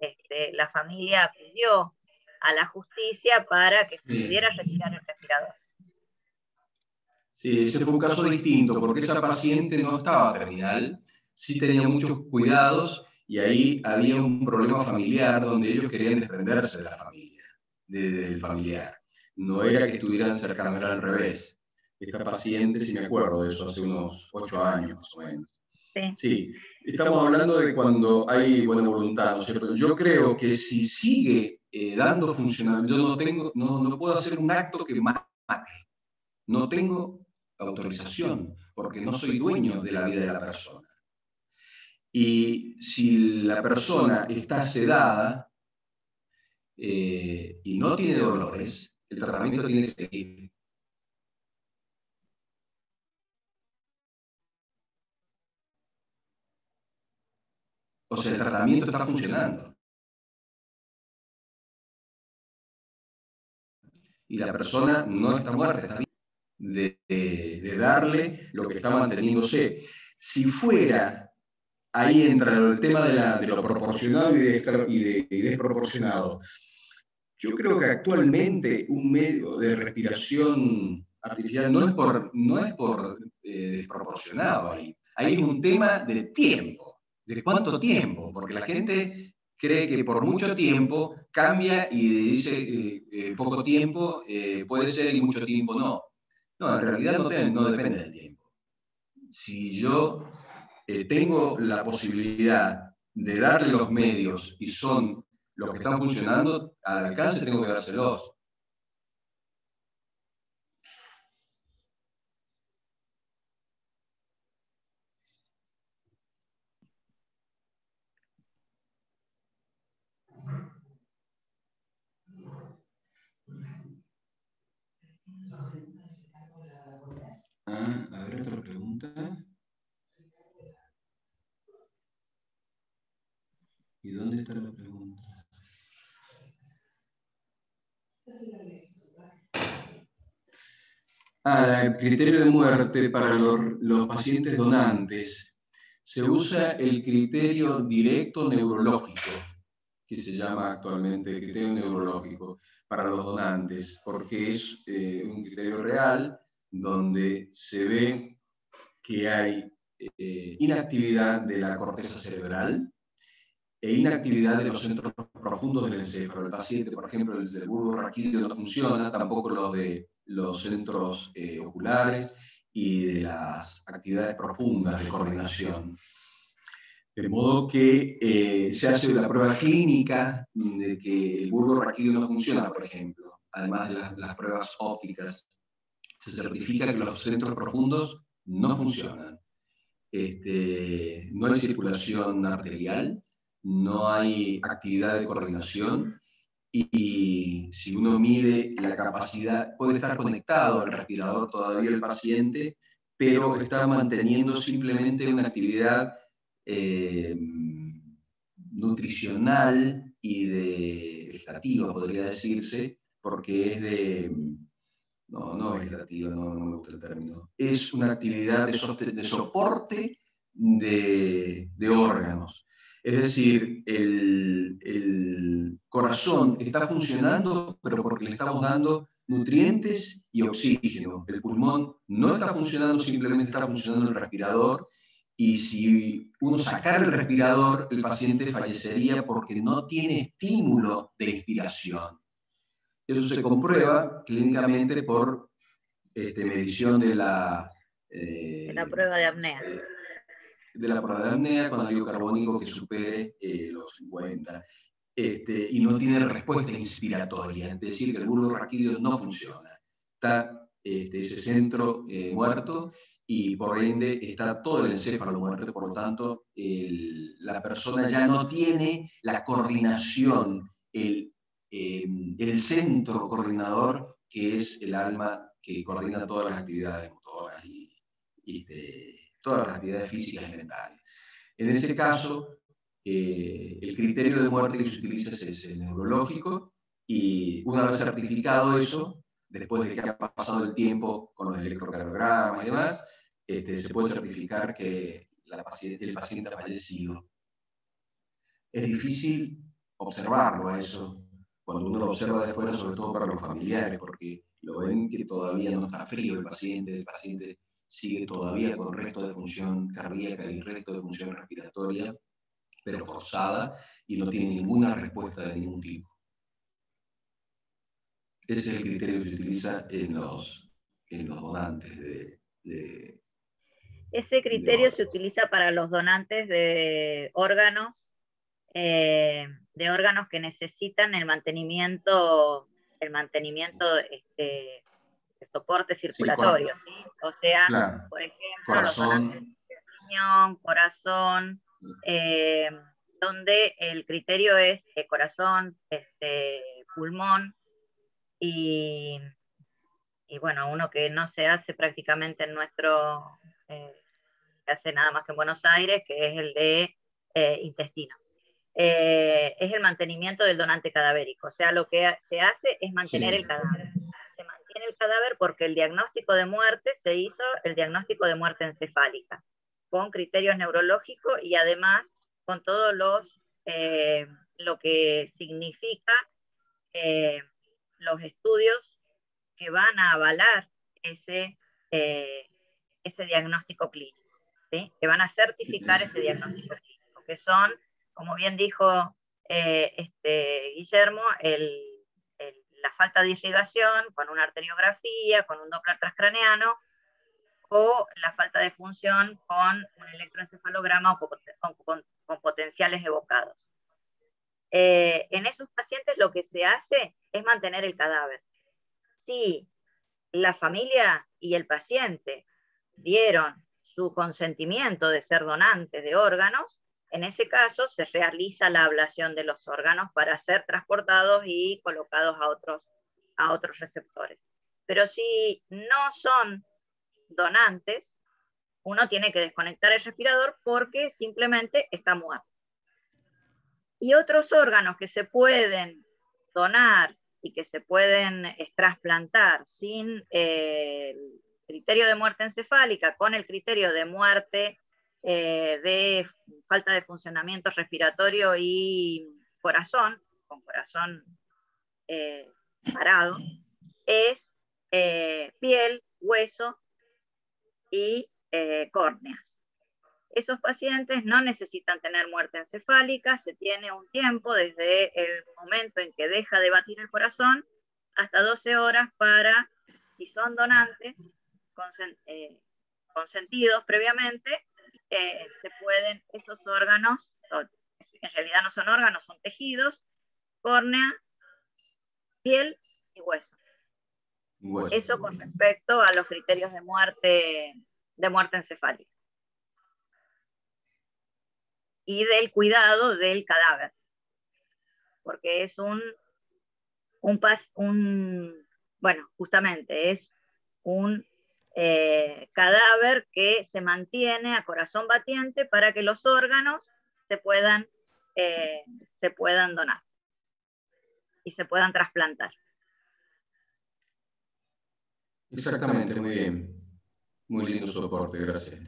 la familia acudió a la justicia para que se pudiera retirar el respirador. Sí, ese fue un caso distinto, porque esa paciente no estaba terminal, sí tenía muchos cuidados y ahí había un problema familiar donde ellos querían desprenderse de la familia, del familiar. No era que estuvieran cercanos, era al revés. Esta paciente, sí me acuerdo de eso, hace unos 8 años más o menos. Sí, estamos hablando de cuando hay buena voluntad, ¿no es cierto? Yo creo que si sigue dando funcionamiento, yo no puedo hacer un acto que mate. No tengo autorización porque no soy dueño de la vida de la persona. Y si la persona está sedada y no tiene dolores, el tratamiento tiene que seguir. O sea, el tratamiento está funcionando. y la persona no está muerta, está viva, de darle lo que está manteniéndose. Si fuera, ahí entra el tema de lo proporcionado y desproporcionado. Yo creo que actualmente un medio de respiración artificial no es por desproporcionado ahí. Ahí es un tema de tiempo, de cuánto tiempo, porque la gente cree que por mucho tiempo cambia y dice poco tiempo puede ser y mucho tiempo no. No, en realidad no depende del tiempo. Si yo tengo la posibilidad de darle los medios y son los que están funcionando, al alcance tengo que dárselos. A ver, otra pregunta. ¿Y dónde está la pregunta? El criterio de muerte para los pacientes donantes. Se usa el criterio directo neurológico, que se llama actualmente el criterio neurológico para los donantes, porque es un criterio real donde se ve que hay inactividad de la corteza cerebral e inactividad de los centros profundos del encéfalo. El paciente, por ejemplo, el del bulbo raquídeo no funciona, tampoco los de los centros oculares y de las actividades profundas de coordinación. De modo que se hace la prueba clínica de que el bulbo raquídeo no funciona, por ejemplo, además de las pruebas ópticas. Se certifica que los centros profundos no funcionan. No hay circulación arterial, no hay actividad de coordinación y si uno mide la capacidad, puede estar conectado al respirador todavía el paciente, pero está manteniendo simplemente una actividad nutricional y vegetativa, podría decirse, porque es de... No vegetativa, no me gusta el término. Es una actividad de soporte de órganos. Es decir, el corazón está funcionando, pero porque le estamos dando nutrientes y oxígeno. El pulmón no está funcionando, simplemente está funcionando el respirador. Y si uno sacara el respirador, el paciente fallecería porque no tiene estímulo de inspiración. Eso se comprueba clínicamente por medición de la prueba de apnea. De la prueba de apnea con ácido carbónico que supere los 50. Y no tiene respuesta inspiratoria, es decir, que el bulbo raquídeo no funciona. Está ese centro muerto y por ende está todo el encéfalo muerto, por lo tanto la persona ya no tiene la coordinación, el centro coordinador que es el alma que coordina todas las actividades motoras y todas las actividades físicas y mentales. En ese caso, el criterio de muerte que se utiliza es el neurológico y una vez certificado eso, después de que ha pasado el tiempo con los electrocardiogramas y demás, se puede certificar que el paciente ha fallecido. Es difícil observarlo a eso, cuando uno lo observa de fuera, sobre todo para los familiares, porque lo ven que todavía no está frío el paciente sigue todavía con resto de función cardíaca y resto de función respiratoria, pero forzada, y no tiene ninguna respuesta de ningún tipo. Ese es el criterio que se utiliza en los donantes Ese criterio se utiliza para los donantes de órganos que necesitan el mantenimiento de soporte circulatorio, ¿sí? O sea, claro, por ejemplo, corazón, los donantes de riñón, corazón, donde el criterio es corazón, pulmón, y bueno, uno que no se hace prácticamente en nuestro, se hace nada más que en Buenos Aires, que es el de intestino. Es el mantenimiento del donante cadavérico, o sea, lo que se hace es mantener el cadáver. cadáver porque el diagnóstico de muerte se hizo el diagnóstico de muerte encefálica, con criterios neurológicos y además con todos lo que significa los estudios que van a avalar ese diagnóstico clínico, ¿sí? Que van a certificar ese diagnóstico clínico, que son, como bien dijo Guillermo, la falta de irrigación con una arteriografía, con un Doppler transcraneano, o la falta de función con un electroencefalograma o con potenciales evocados. En esos pacientes lo que se hace es mantener el cadáver. Si la familia y el paciente dieron su consentimiento de ser donantes de órganos, en ese caso se realiza la ablación de los órganos para ser transportados y colocados a otros receptores. Pero si no son donantes, uno tiene que desconectar el respirador porque simplemente está muerto. Y otros órganos que se pueden donar y que se pueden trasplantar sin el criterio de muerte encefálica, con el criterio de muerte de falta de funcionamiento respiratorio y corazón, con corazón parado, es piel, hueso y córneas. Esos pacientes no necesitan tener muerte encefálica, se tiene un tiempo desde el momento en que deja de batir el corazón hasta 12 horas para, si son donantes, consentidos previamente, se pueden esos órganos, en realidad no son órganos, son tejidos, córnea, piel y hueso. Eso con respecto a los criterios de muerte encefálica. Y del cuidado del cadáver, porque es bueno, justamente es un cadáver que se mantiene a corazón batiente para que los órganos se puedan donar y se puedan trasplantar. Exactamente, muy bien. Muy lindo soporte, gracias.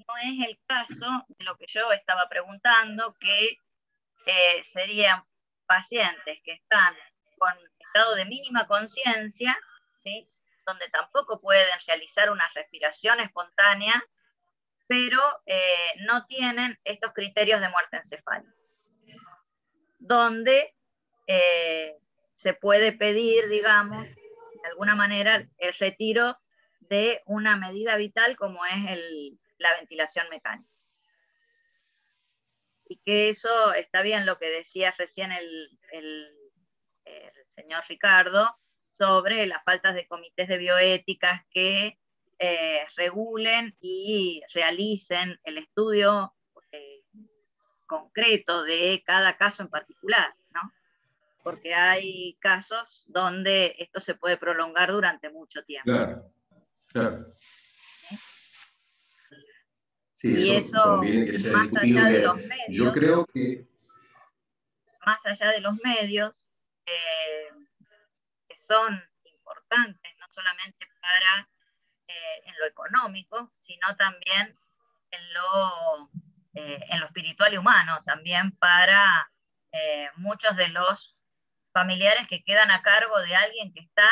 No es el caso de lo que yo estaba preguntando, que serían pacientes que están con estado de mínima conciencia, ¿sí? Donde tampoco pueden realizar una respiración espontánea, pero no tienen estos criterios de muerte encefálica, donde se puede pedir, digamos, de alguna manera, el retiro de una medida vital como es la ventilación mecánica. Y que eso está bien lo que decía recién el señor Ricardo sobre las faltas de comités de bioéticas que regulen y realicen el estudio concreto de cada caso en particular, ¿no? Porque hay casos donde esto se puede prolongar durante mucho tiempo. Claro, claro. Sí, y eso conviene que sea más discutido. allá de los medios, yo creo que... Más allá de los medios, que son importantes, no solamente para en lo económico, sino también en lo espiritual y humano, también para muchos de los familiares que quedan a cargo de alguien que está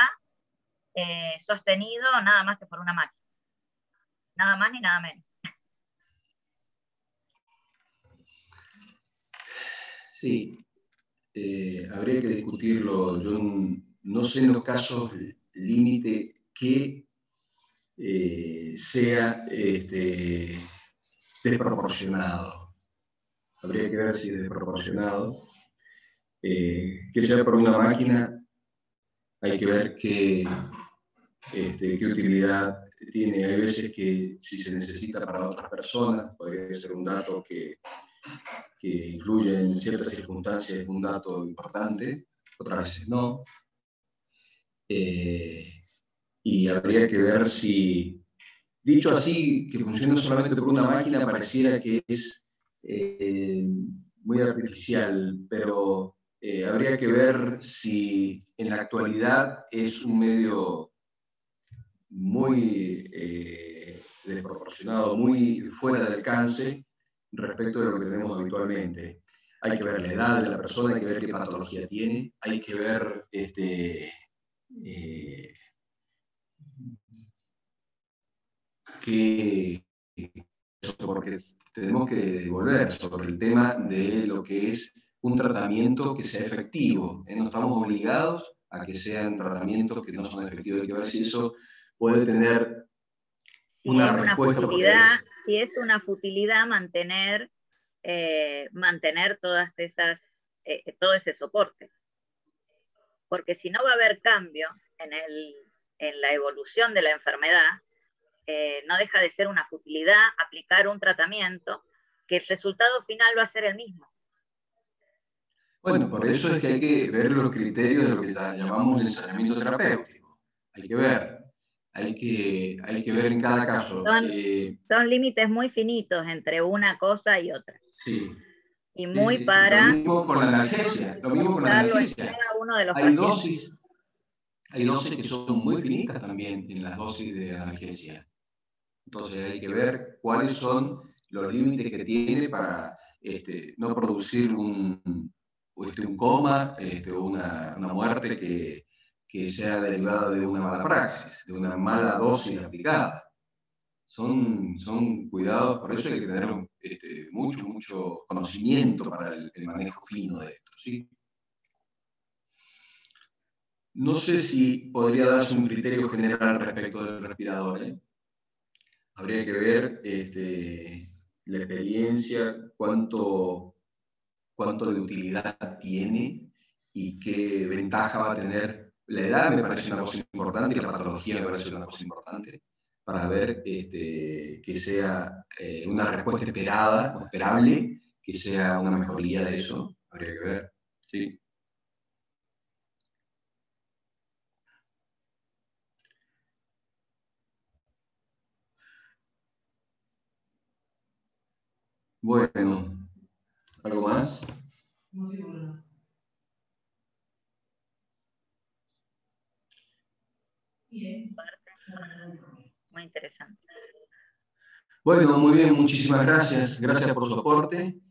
sostenido nada más que por una máquina. Nada más ni nada menos. Sí, habría que discutirlo. Yo no sé en los casos límite que sea desproporcionado. Habría que ver si es desproporcionado. Que sea por una máquina, hay que ver qué utilidad tiene. Hay veces que si se necesita para otras personas, podría ser un dato que influye en ciertas circunstancias, es un dato importante, otras veces no. Y habría que ver si, dicho así, que funciona solamente por una máquina, pareciera que es muy artificial, pero habría que ver si en la actualidad es un medio muy desproporcionado, muy fuera de alcance respecto de lo que tenemos habitualmente. Hay que ver la edad de la persona, hay que ver qué patología tiene, hay que ver porque tenemos que volver sobre el tema de lo que es un tratamiento que sea efectivo. No estamos obligados a que sean tratamientos que no son efectivos. Hay que ver si eso puede tener una respuesta. Si es una futilidad mantener todas esas, todo ese soporte. Porque si no va a haber cambio en la evolución de la enfermedad, no deja de ser una futilidad aplicar un tratamiento que el resultado final va a ser el mismo. Bueno, por eso es que hay que ver los criterios de lo que llamamos el ensañamiento terapéutico. Hay que ver en cada caso. Son límites muy finitos entre una cosa y otra. Sí. Y muy para... Lo mismo con la analgesia. Hay dosis que son muy finitas también en las dosis de analgesia. Entonces hay que ver cuáles son los límites que tiene para no producir un coma o una muerte que sea derivada de una mala praxis, de una mala dosis aplicada. Son cuidados, por eso hay que tener mucho conocimiento para el manejo fino de esto, ¿sí? No sé si podría darse un criterio general respecto del respirador, ¿eh? Habría que ver la experiencia, cuánto de utilidad tiene y qué ventaja va a tener. La edad me parece una cosa importante y la patología me parece una cosa importante para ver que sea una respuesta esperada o esperable, que sea una mejoría de eso. Habría que ver, ¿sí? Bueno, ¿algo más? Bien. Muy interesante. Bueno, muy bien, muchísimas gracias. Gracias por su aporte.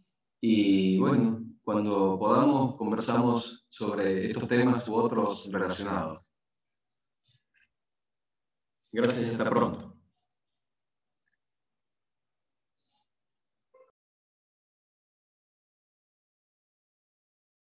Y bueno, cuando podamos conversamos sobre estos temas u otros relacionados. Gracias y hasta pronto.